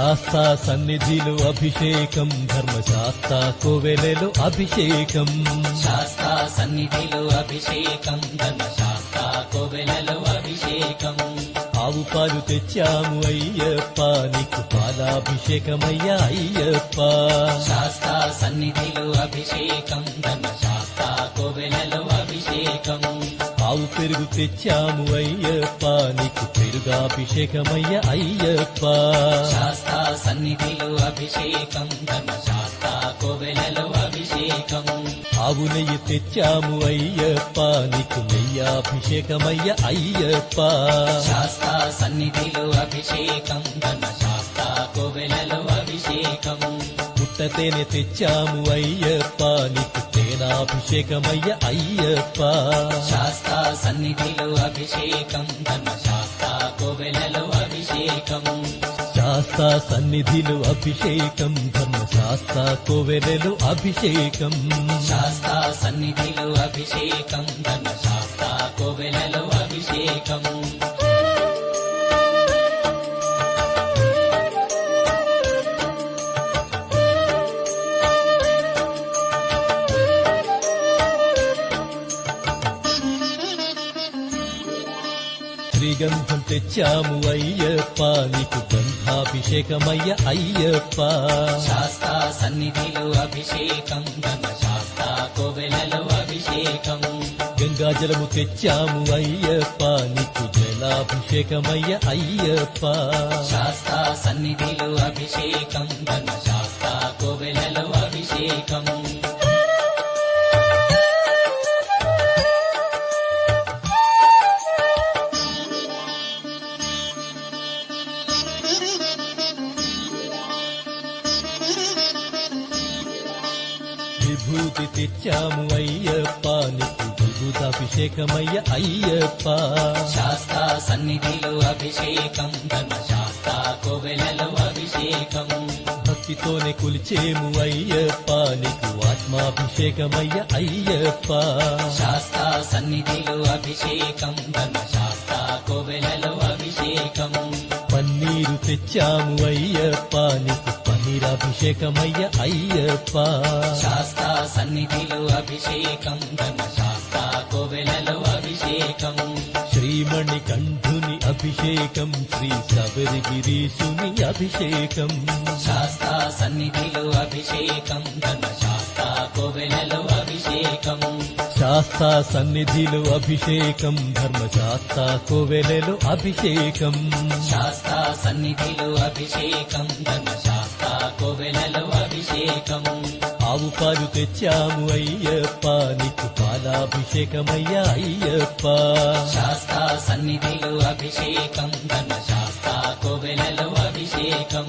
శాస్తా సన్నిధిలో అభిషేకం ధర్మశాస్త్ర కోవెలలో అభిషేకం శాస్త్ర సన్నిధిలో అభిషేకం ధర్మశాస్త్ర కోవెలలో అభిషేకం ఆవు పాలు తెచ్చాము అయ్యప్ప నీకు పాలాభిషేకమయ్యా అయ్యప్ప శాస్త్ర సన్నిధిలో అభిషేకం ధర్మశాస్త్ర కోవెలలో అభిషేకం ఆవు పెరుగు తెచ్చాము అయ్యప్ప నీకు పెరుగాభిషేకమయ్యా అయ్యప్ప శాస్త్ర సన్నిధిలో అభిషేకం ధర్మశాస్త్ర కోవెలలో అభిషేకం ఆవు నెయ్యి తెచ్చాము అయ్యప్ప నీకు నెయ్యాభిషేకమయ్యా అయ్యప్ప శాస్త్ర సన్నిధిలో అభిషేకం ధర్మశాస్త్ర కోవెలలో అభిషేకం పుట్టతేనె తెచ్చాము అయ్యప్ప నీకు తేనాభిషేకమయ్యా అయ్యప్ప శాస్త్ర సన్నిధిలో అభిషేకం ధర్మశాస్త్ర కోవెలలో అభిషేకం శాస్త్ర సన్నిధిలో అభిషేకం ధర్మశాస్త్ర కోవెలలో అభిషేకం శాస్త్ర సన్నిధిలో అభిషేకం ధర్మశాస్త్ర కోవెలలో అభిషేకం శ్రీగంధం తెచ్చాము అయ్యప్ప నీకు గంధాభిషేకమయ్య అయ్యప్ప శాస్త్ర సన్నిధిలో అభిషేకం ధర్మశాస్త్ర కోవెలలో అభిషేకం గంగాజలము తెచ్చాము అయ్యప్ప నీకు జలాభిషేకమయ్య అయ్యప్ప శాస్త్ర సన్నిధిలో అభిషేకం ధర్మశాస్త్ర కోవెలలో అభిషేకం విభూతి తెచ్చాము అయ్యప్ప నీకు విభూతాభిషేకమయ్య అయ్యప్ప శాస్త్ర సన్నిధిలో అభిషేకం ధర్మశాస్త్ర కోవెలలో అభిషేకం భక్తితోనే కొలిచేము అయ్యప్ప నీకు ఆత్మాభిషేకమయ్య అయ్యప్ప శాస్త్ర సన్నిధిలో అభిషేకం ధర్మశాస్త్ర కోవెలలో అభిషేకం పన్నీరు తెచ్చాము అయ్యప్ప నీకు పన్నీరాభిషేకమయ్య అయ్యప్ప శాస్త్ర సన్నిధిలో అభిషేకం ధర్మశాస్త్ర కోవెలలో అభిషేకం శ్రీమణి కంఠుని అభిషేకం శ్రీ శబరిగిరీశుని అభిషేకం శాస్త్ర సన్నిధిలో అభిషేకం ధర్మశాస్త్ర కోవెలలో అభిషేకం శాస్త్ర సన్నిధిలో అభిషేకం ధర్మశాస్త్ర కోవెలలో అభిషేకం శాస్త్ర సన్నిధిలో అభిషేకం ధర్మశాస్త్ర కోవెలలో అభిషేకం ఆవు పాలు తెచ్చాము అయ్యప్ప నీకు పాలాభిషేకమయ్యా అయ్యప్ప శాస్త్ర సన్నిధిలో అభిషేకం ధర్మశాస్త్ర కోవెలలో అభిషేకం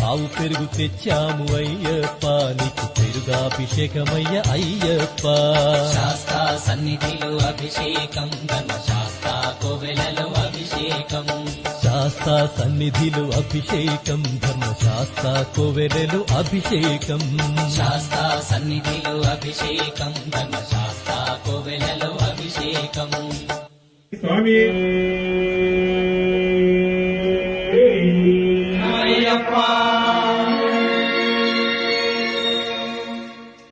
ఆవు పెరుగు తెచ్చాము అయ్యప్ప నీకు పెరుగాభిషేకమయ్యా అయ్యప్ప శాస్త్ర సన్నిధిలో అభిషేకం ధర్మశాస్త్ర కోవెలలో అభిషేకం శాస్త్ర సన్నిధిలో అభిషేకం ధర్మశాస్త్ర కోవెలలో అభిషేకం శాస్త్ర సన్నిధిలో అభిషేకం ధర్మశాస్త్ర కోవెలలో అభిషేకం స్వామి అయ్యప్ప